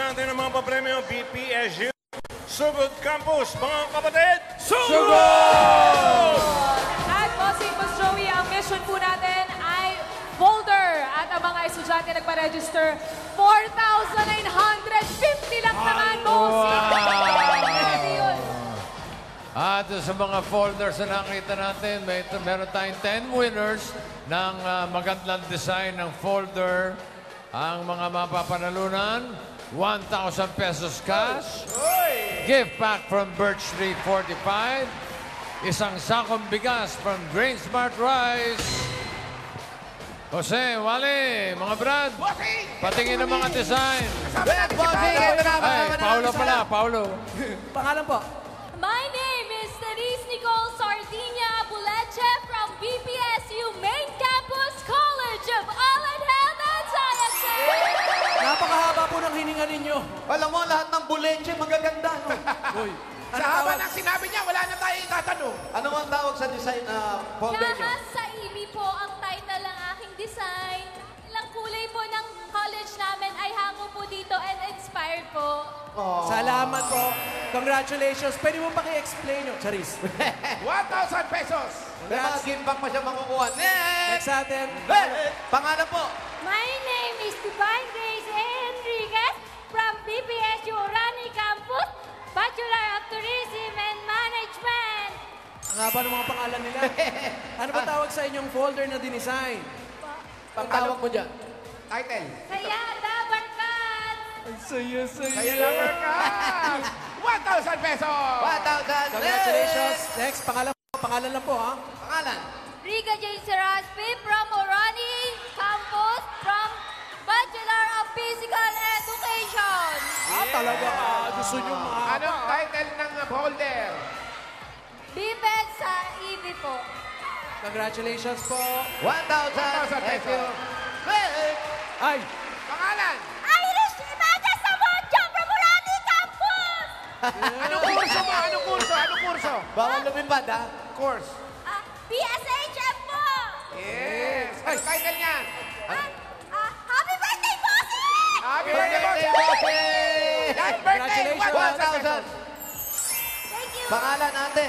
natin ang mga papremyo BPSU Sugod Campus, mga kapatid! Sugod! At Bossing Boss Joey, ang mission po natin ay folder. At ang mga estudyante nagpa-register, 4,950 lang naman, Bossing. At sa mga folders na nakita natin, meron tayong 10 winners ng magandang design ng folder. Ang mga mapapanalunan, 1,000 pesos cash, gift pack from Birch Tree 45, isang sakong bigas from Grain Smart Rice. Jose, Wally, mga Brad, patingin ng mga design. Ay, Paulo pala, Paulo. Pangalan po? My name is Therese Nicole Sardinia Buleche from BPSU Main Campus College of Allied Health and Sciences. Napakahaba po ng hininga ninyo. Alam mo, lahat ng buleche magaganda, no? Uy, Sa haba ng sinabi niya, wala na tayo itatanong. Ano ang tawag sa design na folder nyo? Nahas sa IBI po ang title ng aking design. Ilang kulay po ng college namin ay hango po dito and inspired po. Salamat po. Congratulations. Pwede mo paki-explain nyo. Charis. 1,000 pesos. May mga gift pack pa siya makukuha. Next Next! natin. Pangalan po? My name is Divine Grace Enriquez from BPSU Orani Campus, Bachelor of Tourism and Management. Ang haba ng mga pangalan nila. Ano ba tawag sa inyong folder na dinesign? Ang tawag mo dyan? Title. Saya Dabarkat. Saya. Kaya number ka. 1,000 pesos. 1,000. Congratulations. Next, pangalan lang po, ha? Pangalan? Riga J. Seraspi from Orani Campus from Bachelor of Physical Education. Talaga ka. Gusto nyo mga... Anong title ng folder? BPED sa IBI po. Congratulations po. 1,000. Thank you. Next! Ay! Pangalan? Irish Imada Samocha from Orani Campus. Anong kurso mo? Anong kurso? Anong kurso? Bawal lumipad, ha? Course. PSHM po. Yes. Anong title niya? Happy birthday, Bossy! Happy birthday, boss. Birthday! Happy birthday. Congratulations. 1,000. Thank you. Pangalan, ate?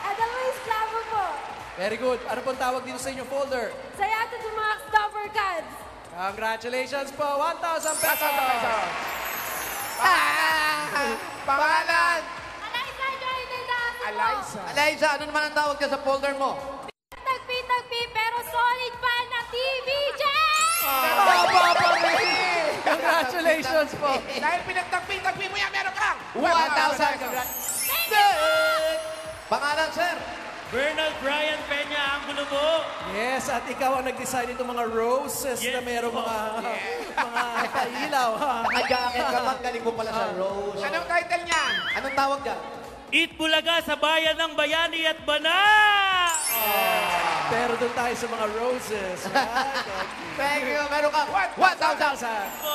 Edelweiss Clavo po. Very good. Ano pong tawag dito sa inyong folder? Saya to the Max Dabarkat. Congratulations po. 1,000 pesos. 1,000 pesos. Pangalan? Eliza Joy de Dazo po. Eliza. Eliza, ano naman ang tawag dyan sa folder mo? Tagpi pero solid fan ng TVJ! Congratulations po. Dahil pinagtagpi-tagpi mo yan, meron kang 1,000. Pangalan, sir? Bernard Brian Peña, ang gulo mo. Yes, at ikaw ang nag-design itong mga roses na mayroong mga pailaw. Naka-jacket ka ba? Galing mo pala sa rose. Anong title niyan? Anong tawag dyan? Eat Bulaga sa bayan ng Bayani at Bana! Pero doon tayo sa mga roses. Thank you. Meron ka 1,000. Po,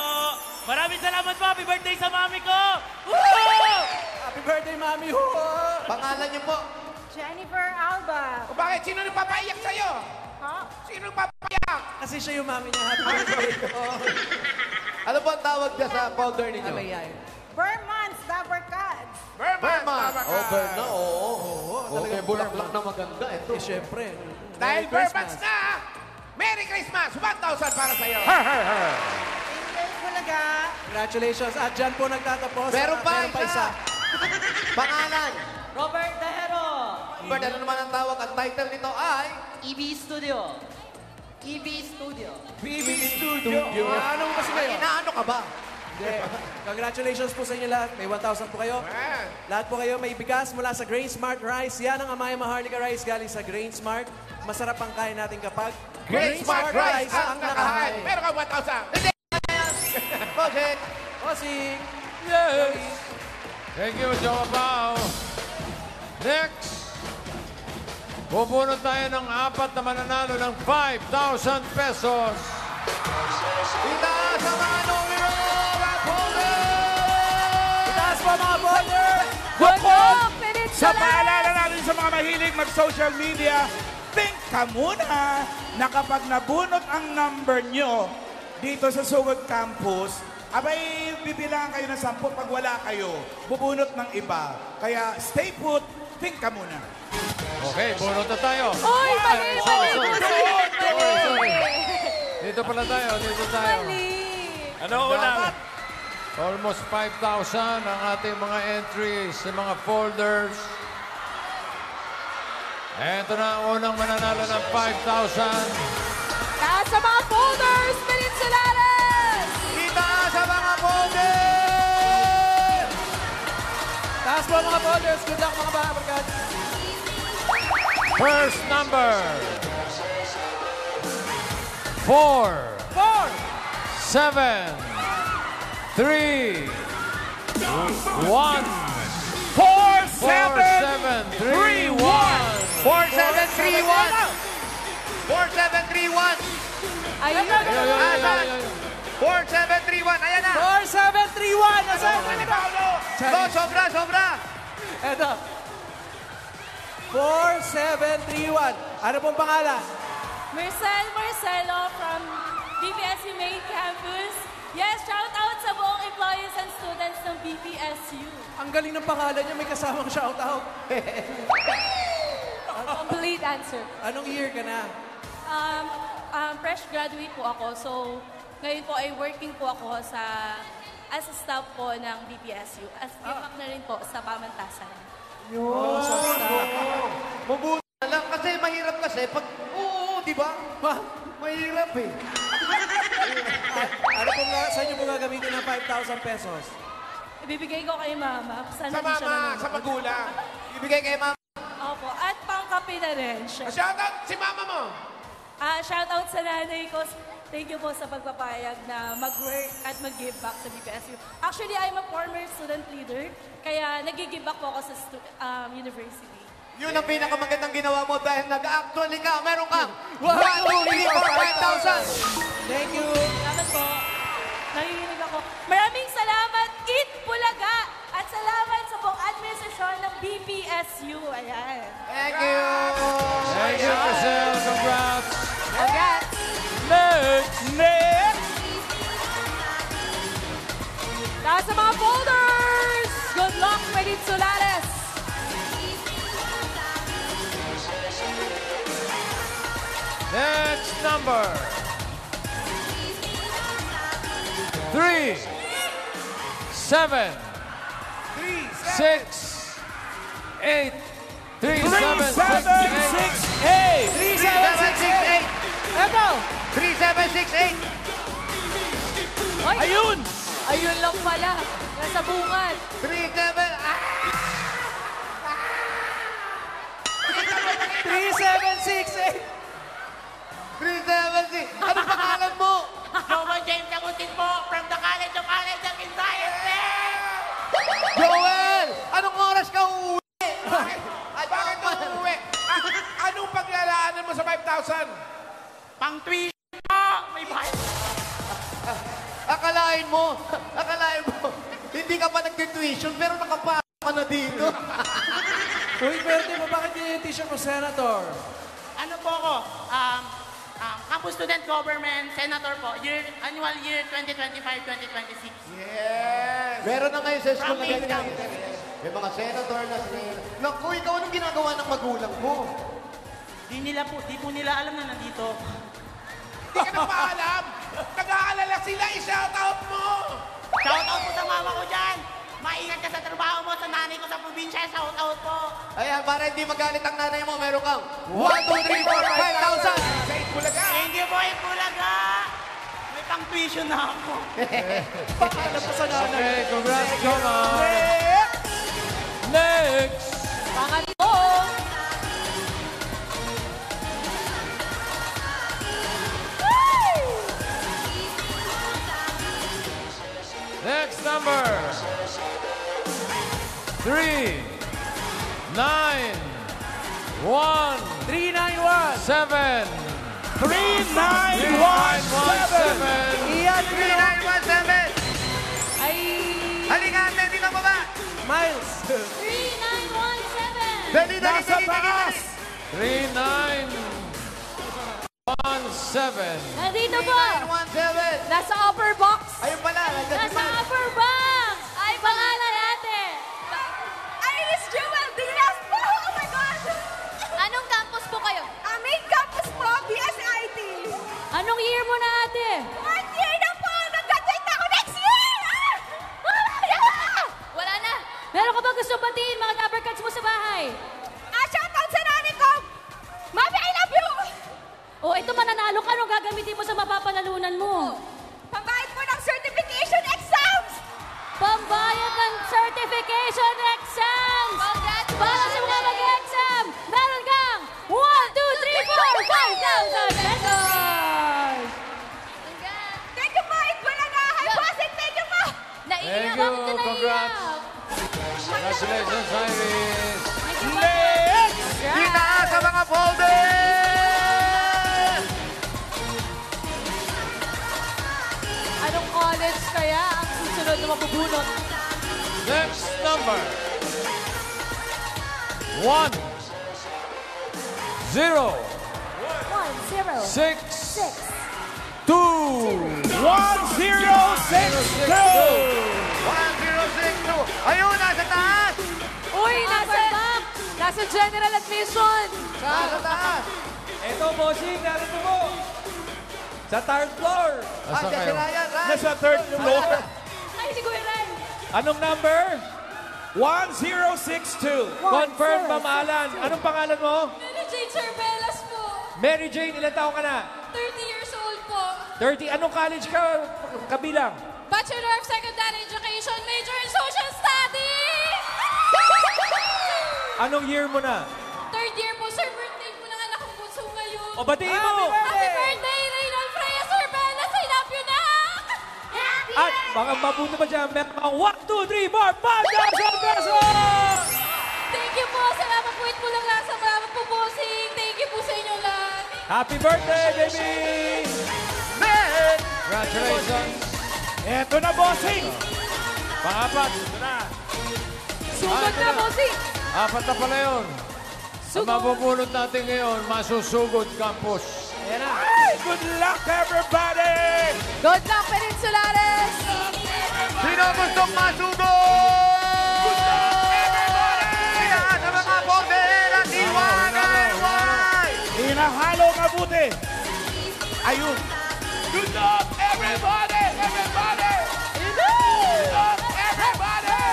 maraming salamat po. Happy birthday sa mami ko! Woo! Happy birthday, Mami! Pangalan niyo po? Jennifer Alba. O bakit? Sino nang papaiyak sa'yo? Sino nang papaiyak? Kasi siya yung mami niya. Happy birthday ko. Ano po ang tawag dyan sa folder ninyo? Bermans Dabarkat. Berman. Oh, Berna, oo. Okay, bulaklak na maganda. Ito. Eh, syempre. Dahil Merry Bermans Christmas. na, Merry Christmas! 1,000 para sa'yo. Congratulations. At dyan po nagtatapos. Meron pa Meron isa. Pangalan? Robert Dejero, Robert, ano naman ang tawag? Ang title nito ay... EB Studio. EB Studio. BB Studio. Ano mo kasi kayo? Inaano ka ba? Hindi. Congratulations po sa inyo lahat. May 1,000 po kayo. Ayan. Lahat po kayo may bigas mula sa Grain Smart Rice. Yan ang Amaya Maharlika Rice galing sa Grain Smart. Masarap ang kain natin kapag Grain Smart Rice ang nakahain. Meron ka 1,000. Bossing! Bossing! Yes! Thank you, Joe Pao. Next, pupunod tayo ng apat na mananalo ng 5,000 pesos. Itaas ang mga numero! Itaas po mga boiler! Sa paalala natin sa mga mahilig mag-social media, think ka muna na kapag nabunot ang number nyo dito sa Sugod Campus, abay bibilangan kayo ng 10 pag wala kayo. Bubunot ng iba. Kaya stay put, think ka muna. Okay, bunot na tayo. Uy, mali! Sorry. Dito pala tayo, dito tayo. Ano unang? Almost 5,000 ang ating mga entries sa mga folders. Ito na ang unang mananalo ng 5,000. Taas sa mga folders, Peninsulares! Itaas sa mga folders! Taas po mga folders. Good luck mga barkad. First number. 4, 7, 3, 1. 4-7-3-1! 4731! Ayun na. 4731! Ayan na! 4731! Nasaan? Sobra! Eto. 4731. Ano pong pangalan? Marcelo from BPSU Main Campus. Yes, shout out sa buong employees and students ng BPSU. Ang galing ng pangalan niya, may kasamang shoutout. Complete answer. Anong year ka na? Fresh graduate po ako, so ngayon po ay working po ako as a staff po ng BPSU. As give-back na rin po sa pamantasan. Mabuti na lang kasi mahirap kasi pag... Oo, di ba? Mahirap eh. Ano pong saan niyo po gagamitin ng 5,000 pesos? Ibibigay ko kay mama. Sana Sa di siya mama, nanonood. sa magulang. Ibigay kay mama. Opo, at pangkape na rin siya. Shoutout si mama mo. Shout out sa nanay ko. Thank you po sa pagpapayag na mag-work at mag-give back sa BPSU. Actually, I'm a former student leader, kaya nag-give back po ako sa university. Yun ang pinakamagandang ginawa mo dahil nag-actually ka. Meron kang 1, 2, 3, 4, 5,000. Thank you. Salamat po. Nanginginig ako. Maraming salamat, Eat Bulaga! At salamat sa buong administrasyon ng BPSU. Ayan. Thank you. Thank you, Marcel. Congrats. Congrats! Next! Taas sa mga folders! Good luck, Peninsulares! Next number. 3, 7, 6, 8, 3, 7, 6, 8. 3768. Eto! 3768. Ayun! Ayun lang pala. Nasa bungan. 3768. 376. Ano pangalan mo? Noah James Agutin po from the College of Sciences. Joel! Anong oras ka uuwi? Bakit uuwi? Anong paglalaanan mo sa 5,000? Pang tuition po. May bahay. Akalain mo, hindi ka pa nag-tuition pero nakapasok ka na dito. Uy, Berte mo, bakit yun yung t-shirt mo, Senator? Ano po ako? Campus Student Government Senator po. Annual year 2025-2026. Yes! Meron na ngayon sa school na Promise ganyan. May mga senator na Naku, ikaw anong ginagawa ng magulang mo? Di po nila alam na nandito. Hindi ka na paalam. Nag-aalala sila, i-shoutout mo. Shout out po sa mama ko dyan. Maingat ka sa trabaho mo, sa nanay ko sa probinsya. Shout out po. Ayan, para hindi magalit ang nanay mo, meron kang 1, 2, 3, 4, 5,000! Sa Itbulaga. Thank you po, Bulaga. May pang tuition na ako. Paano po sa nanay? Okay, congrats, Jonah. Next. Pangatlo! Next number. 3, 9, 1, 391. 7. 3917. Ian, 3917! Ay... Halika, Teddy na baba! Miles. 3917. Dali, dali, Nasa dali, dali, taas. dali! 3917. Nandito po. 3917! Nasa upper box. Ayun pala, nandiyan si Nasa Ma'am. upper bank! Ay, pangalan ate! Iris Jewel Diaz po! Oh my God! Anong campus po kayo? Main campus po, BSIT. Anong year mo na ate? 1 year na po! Nag-graduate na ako next year! Wala na. Meron ka ba gusto batiin mga Dapper Cats mo sa bahay? Shoutout sa nanay ko! Mami, I love you! O, ito mananalo ka. Anong gagamitin mo sa mapapanalunan mo? Pambayad po ng certification exams! Pambayad ng certification exams! Para sa mga mag-exam, meron kang 1, 2, 3, 4, 5,000 pesos! Thank you po! It wala na! Hi, bossing! Thank you po! Thank you. Congrats. Congratulations, Iris. Tinaas sa mga folder! Anong college kaya ang susunod na mabubunot? Next number. 1, 0, 1, 0, 6, 6. 2. 1062! 1062! Ayun, nasa taas! Uy, nasa back! Nasa general admission! Nasa taas! Ito, bossing, narito mo. Sa third floor. Asa Andiyan si kayo? Ryan, Ryan. Nasa third floor. Ay, si Kuya Ren! Anong number? 1062. Confirm, mamahalan. Anong pangalan mo? Mary Jane Cervelas po. Mary Jane, ilan taong ka na? 30 years old po. 30. Anong college ka kabilang? Bachelor of Secondary Education, major in Social Studies! Anong year mo na? Third year po, sir. Birthday po ng anak kong bunso ngayon. O, batiin mo! Happy birthday, Reynald Freya Cervelas! I love you na! At mga mabuti pa dyan, meron kang 1, 2, 3, 4, 5,000 pesos! Thank you po. Salamat po. It po lang lang. Salamat po, bossing. Thank you po sa inyo lahat. Happy birthday, baby! Congratulations. Eto na, bossing. Pangapat. Sugod na, bossing! Apat na pala yun. Ang mabubunot natin ngayon, Masusugod Campus. Ayan na. Ay, good luck, everybody! Good luck, Peninsulares! Sino gustong masugod? Good luck, everybody! Tinaas sa mga folder at iwanan! Hinahalo mabuti. Ayun. Good luck, everybody! Everybody! Good luck, everybody!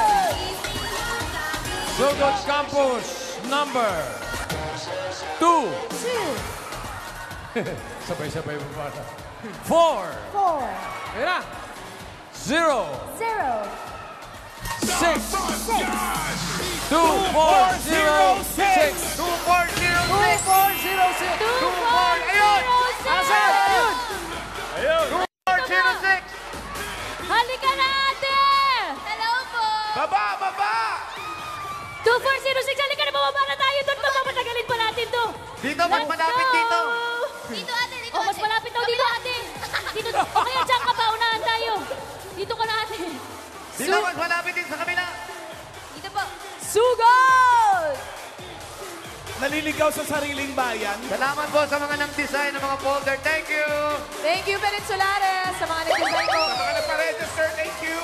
Sugod Campus number 2. Sabay-sabay mo pa. 4. 4, Ayan na. 0. 0, 6. 2, 4, 0, 6. 2406! 2, 4, 0, 6! Asan? Ayun. 2406! Halika na, ate! Hello po! Baba, baba! 2406, halika na, bumaba na tayo doon. Mapapatagalin pa natin to. Dito, mas malapit dito. Dito, ate. Dito, mas malapit daw dito, ate. Dito, o kaya dyan ka pa, unahan tayo. Dito ka na, ate. Dito, mas malapit din sa kabila. Dito po. Sugod! Naliligaw sa sariling bayan. Salamat po sa mga nang-design ng mga folder. Thank you! Thank you, Peninsulares, sa mga nag-design ko. Sa mga nagpa-register, thank you.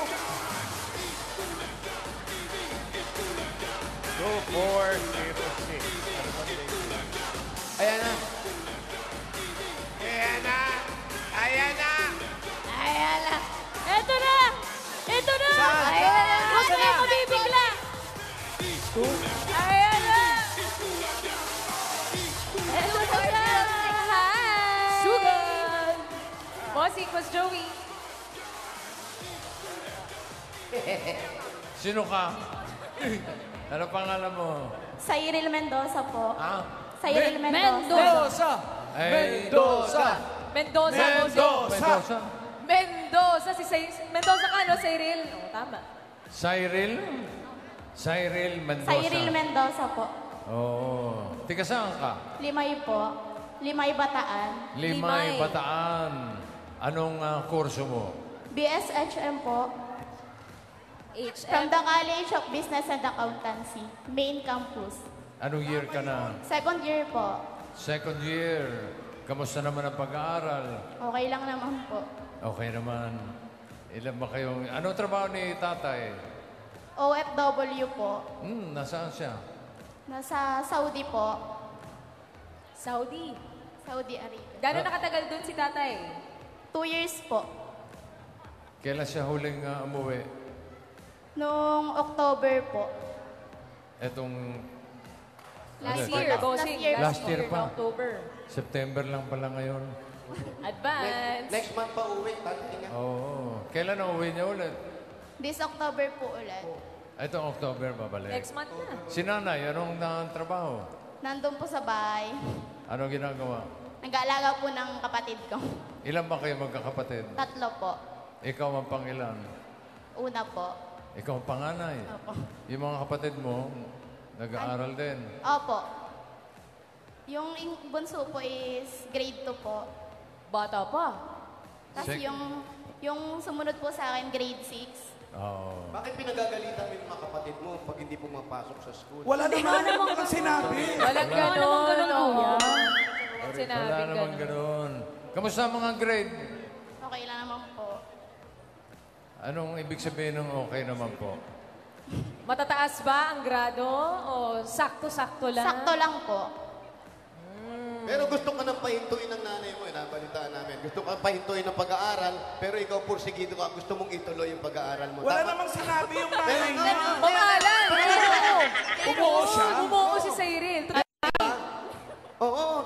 2406. Ayan na. Ayan na. Ayan na. Ayan na. Eto na! Eto na! Saan? Ayan na! Huwag Saan kayo na? mabibigla! Ayan na! Eto na! Hi! Sugod! Bossing, Boss Joey. Sino ka? Ano pangalan mo? Cyril Mendoza po. Ah? Cyril Mendoza. Mendoza. Mendoza. Mendoza, Bossing. Mendoza. Mendoza. Mendoza ka, no, Cyril? Oo, tama. Cyril? Cyril Mendoza. Cyril Mendoza po. Oo. Tika saan ka? Limay po. Limay Bataan. Limay, Bataan. Anong kurso mo? BSHM po. From the College of Business and Accountancy. Main campus. Anong year ka na? Second year po. Second year. Kamusta naman ang pag-aaral? Okay lang naman po. Okay naman. Ilan ba kayong... Anong trabaho ni tatay? OFW po. Nasaan siya? Nasa Saudi po. Saudi. Saudi Arabia. Gano'n nakatagal doon si tatay? 2 years po. Kailan siya huling umuwi? Noong October po. Etong... Last ano, year, bossing. Last year pa. October. September lang pala ngayon. Advance. Next month pa uwi, tatay niya. Oo. Kailan ang uwi niya ulit? This October po ulit. Itong October babalik. Next month na. Si nanay, anong trabaho? Nandun po sa bahay. Anong ginagawa? Nag-aalaga po ng kapatid ko. Ilan ba kayo magkakapatid? 3 po. Ikaw ang pangilan? Una po. Ikaw ang panganay? Opo. Yung mga kapatid mo, nag-aaral din? Opo. Yung bunso po is grade 2 po. Bata pa. Tapos Sek- yung sumunod po sa akin, grade 6. Oo. Bakit pinagagalitan mo yung mga kapatid mo pag hindi pumapasok sa school? Wala naman kang sinabi. Walang gano'n. Wala Sinabing naman gano'n. gano'n. Kamusta ang mga grade? Okay lang naman po. Anong ibig sabihin ng okay naman po? Matataas ba ang grado o sakto-sakto lang? Sakto lang po. Pero gusto ka nang pahintuin ng nanay mo, nabalitaan namin. Gusto ka pahintuin ng pag-aaral, pero ikaw pursigido ka, gusto mong ituloy yung pag-aaral mo. Wala Tama? namang sinabi yung nanay niya. Pangalan! Umuo siya. Umuo si Cyril. Oo,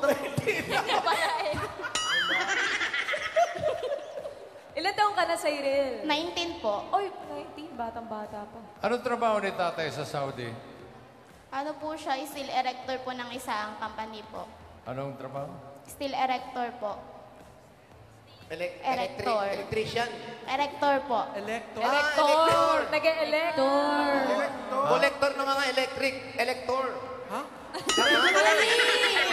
Ilan taong ka na, Cyril? 19 po. Oy, 19. Batang-bata pa. Anong trabaho ni tatay sa Saudi? Ano po siya, steel erector po ng isang company po. Anong trabaho? Steel erector po. Erector. Electrician. Erector po. Elector. Elector! Nag-elector! Collector ng mga elector.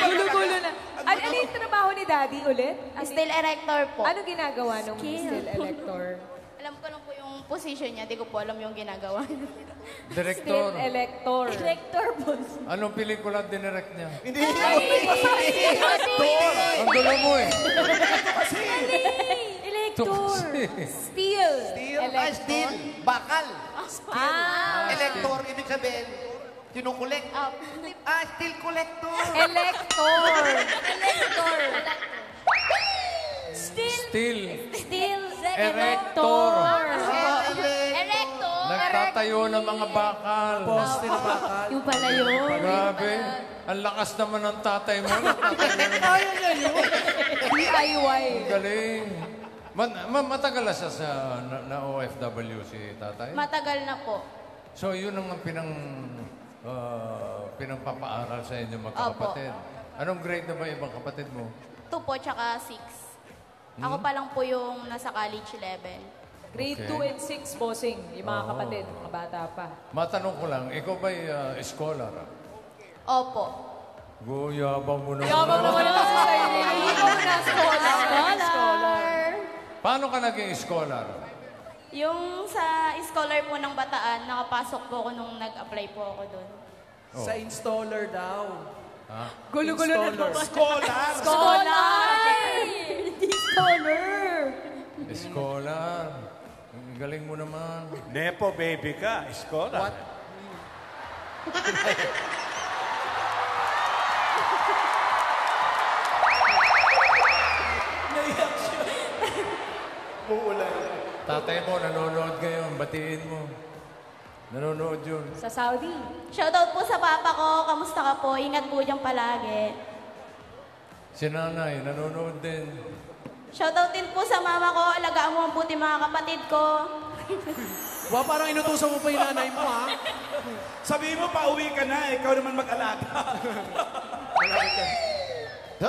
Gulo-gulo na. Ano yung trabaho ni Daddy ulit? Steel erector po. Ano ginagawa nung steel elector? Alam ko lang po yung position niya, di ko po alam yung ginagawa niya. Director. Steel elector. Elector po. Anong pelikula dinirect niya? Hindi. Ang gulo mo eh. Elector. Steel. Steel. Bakal. Ah. Elector, ibig sabihin, kinukulek. Steel collector. Elector. Steel. Steel. Erector. Erector. Nagtatayo ng mga bakal. Poste na bakal. Yung pala yun. Grabe. Ang lakas naman ng tatay mo. DIY. Ang galing. Matagal na siya sa na OFW si tatay? Matagal na po. So yun ang pinagpapaaral sa inyo magkakapatid. Anong grade na ba yung ibang kapatid mo? 2 po, tsaka 6. Ako pa lang po yung nasa college level. Grade Okay. 2 and 6, bossing. Yung mga kapatid, mga bata pa. Matanong ko lang, ikaw ba'y scholar? Opo. Yabang mo naman. Yabang naman ito si Cyril. Ikaw na, scholar. Paano ka naging scholar? Yung sa scholar po ng Bataan, nakapasok po ako nung nag-apply po ako doon. Sa installer daw. Ha? Gulo-gulo na naman. Scholar. Scholar. Ang galing mo naman. Nepo baby ka, iskola. What? Naiyak siya. Tatay mo, nanonood ngayon. Batiin mo. Nanonood yun. Sa Saudi. Shoutout po sa papa ko. Kamusta ka po? Ingat po dyan palagi. Si nanay, nanonood din. Shoutout din po sa mama ko. Alagaan mo ang buti mga kapatid ko. Wow, parang inutusan mo pa yung nanay mo, ha? Sabihin mo, pauwi ka na. Ikaw naman mag-alaga.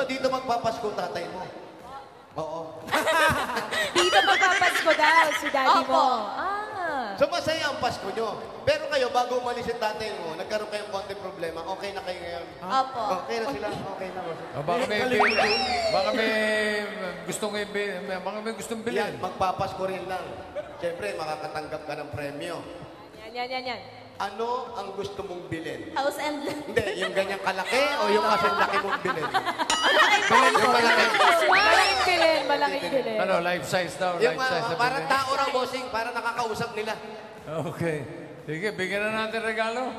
Dito magpapasko tatay mo. Oo. Dito magpapasko daw si daddy mo. Ah. So masaya ang Pasko nyo. Pero kayo, bago umalis yung tatay mo, nagkaroon kayong konting problema. Okay na kayo ngayon? Opo. Okay na sila? Okay na. Baka may gustong bilhin. Yan, magpapasko rin lang. Siyempre, makakatanggap ka ng premyo. Yan. Ano ang gusto mong bilhin? House and... Hindi, yung ganyang kalaki o yung kasing laki mong bilhin? Malaking bilhin. malaking bilhin. Ano, life size daw. Yung Life size na parang bilhin. tao raw, bossing, para nakakausap nila. Okay. Sige, bigyan na natin regalo.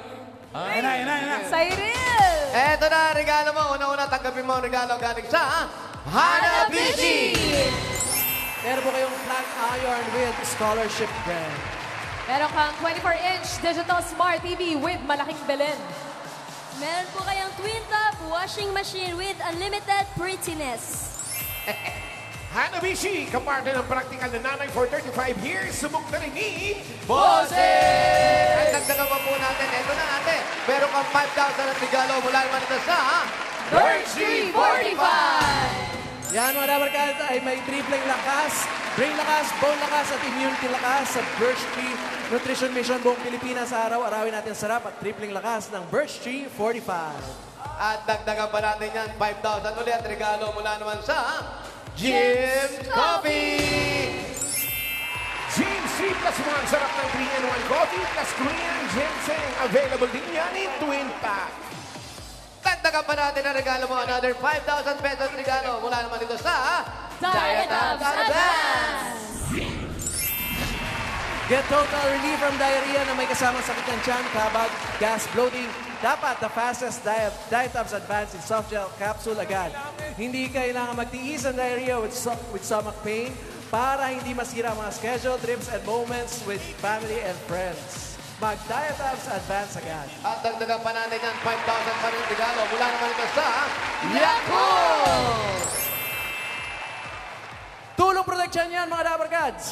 Ayan na. Cyril! Eto na, regalo mo. Una-una, tanggapin mo ang regalo galing sa Hanabishi! Meron po kayong flat iron with scholarship brand. Meron kang 24-inch digital smart TV with malaking bilhin. Meron po kayong twin top washing machine with unlimited prettiness. Hanabishi, kaparte ng practical na nanay for 35 years, subok na rin ni Bossing! Ay, dagdagan pa po natin. Eto na ate. Meron kang 5,000 at regalo mula naman ito sa Birch Tree 45! Yan mga Dabarkads ay may tripling lakas, brain lakas, bone lakas at immunity lakas sa Birch Tree Nutrition Mission buong Pilipinas. Sa araw-arawin natin sarap at tripling lakas ng Birch Tree 45. At dagdagan pa natin yan, 5,000 ulit at regalo mula naman sa Jim's Coffee! Jim's 3 plus 1, sarap ng 3-in-1 coffee plus Korean ginseng. Available din yan in twin pack. Dagdagan pa natin ang regalo mo, another 5,000 pesos regalo mula naman dito sa Diet Abs Advance! Get total relief from diarrhea na may kasamang sakit ng tiyan, kabag, gas, bloating. Dapat the fastest Diet Abs Advance in soft gel capsule agad. Hindi kailangan magtiis ang diarrhea with stomach pain para hindi masira ang mga schedule, trips, and moments with family and friends. Mag-Diet Abs Advance agad. At dagdagan pa natin yan, 5,000 pa rin regalo mula naman ito sa Yakult! Tulong protection yan mga Dabarkads!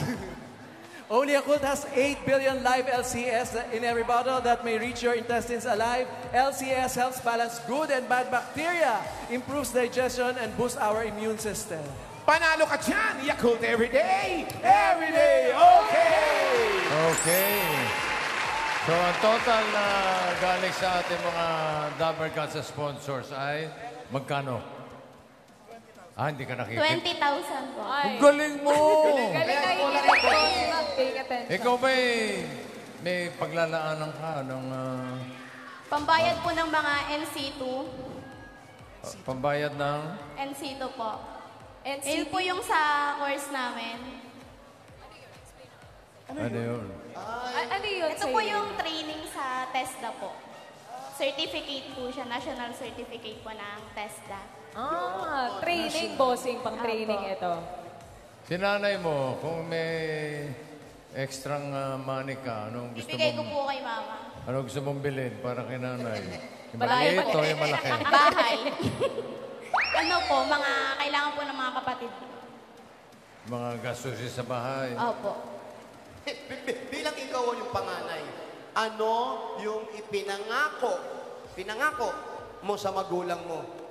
Only Yakult has 8 billion live LCS in every bottle that may reach your intestines alive. LCS helps balance good and bad bacteria, improves digestion, and boosts our immune system. Panalo ka dyan, Yakult every day! Every day, okay! Okay. So, ang total na galing sa ating mga Dabarkads sa sponsors ay magkano? Hindi ka nakikita. 20,000 po. Ang galing mo! Galing na yung paying attention. Ikaw ba may paglalaanan ka ng Pambayad po ng mga NC2. pambayad ng... NC2 po. NC2? Yun po yung sa course namin. Ano yun? Ano yun Ito po yung training sa TESDA po. Certificate po siya. National certificate po ng TESDA. Training, bossing, pang training ito. Sinanay mo, kung may extrang money ka, anong gusto Ibigay ko mong... po kay mama. Anong gusto mong bilhin para kay nanay? Yung Malayo maliit pa- o yung malaki? Bahay. Ano po, mga kailangan po ng mga kapatid. Mga gastos sa bahay. Opo. Bilang ikaw yung panganay, ano yung pinangako mo sa magulang mo?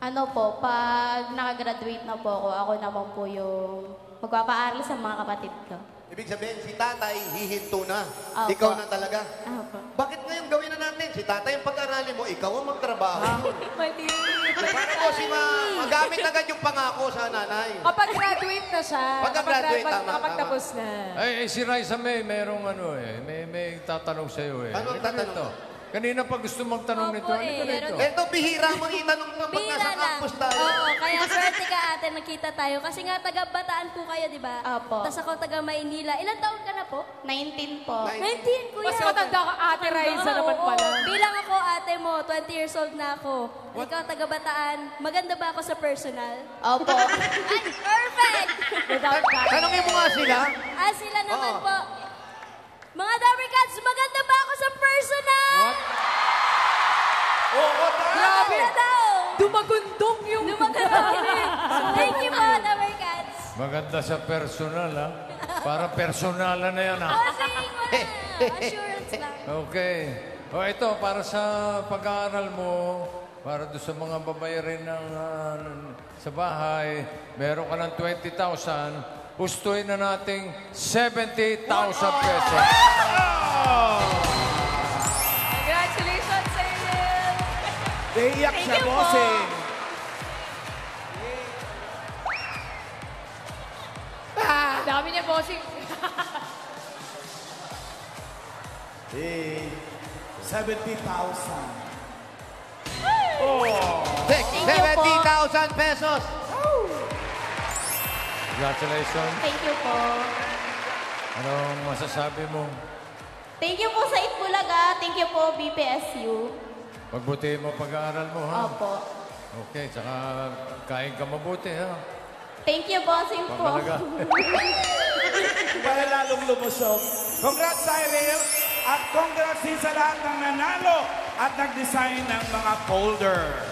Ano po, pag nakagraduate na po ako naman po yung magpapaaral sa mga kapatid ko. Ibig sabihin, si tatay hihinto na. Opo. Ikaw na talaga. Opo. Bakit ngayon gawin na natin? Si tatay ang pag-aralin mo, ikaw ang magtrabaho. Mali. Para po magamit agad yung pangako sa nanay. Kapag graduate na siya. Pagka-graduate, tama, Kapag tama. tapos na. Ay, si Raisa merong ano may tatanong sa'yo eh. Anong Ito, tatanong? ito. Kanina pa gusto magtanong nito. Ano ka nito? Ito, bihira mong itanong mo pag Bihira nasa lang. campus tayo. Oo, kaya swerte ka ate, nakita tayo. Kasi nga, taga-Bataan po kayo, di ba? Opo. Tapos ako taga-Maynila. Ilan taon ka na po? 19 po. 19, kuya. Mas matanda ka, Ate Raisa naman Oo, pala. Bilang ako, ate mo, 20 years old na ako. Ikaw, taga-Bataan. Maganda ba ako sa personal? Opo. Ay, perfect! Tanongin mo nga sila. Sila naman po. Mga Dabarkads, maganda ba ako sa personal? Grabe. Maganda daw. Dumagundong yung... Thank you po, Dabarkads. Maganda sa personal, ha? Para personalan na yan, ha? Kasi wala. Assurance lang. Okay. O ito, para sa pag-aaral mo, para doon sa mga babayarin ng, sa bahay, meron ka ng 20,000, hustuin na nating 70,000 pesos. Congratulations, Cyril! Naiyak siya, you po. bossing. Dami niya, bossing. 70,000. 70,000 pesos. Congratulations. Thank you po. Anong masasabi mo? Thank you po sa Itbulaga. Thank you po, BPSU. Pagbutihin mo pag-aaral mo, ha? Opo. Okay, tsaka kain ka mabuti, ha? Thank you, bossing po. Pagkalaga. Para lalong lumusog. Congrats, Cyril! At congrats din sa lahat ng nanalo at nag-design ng mga folder.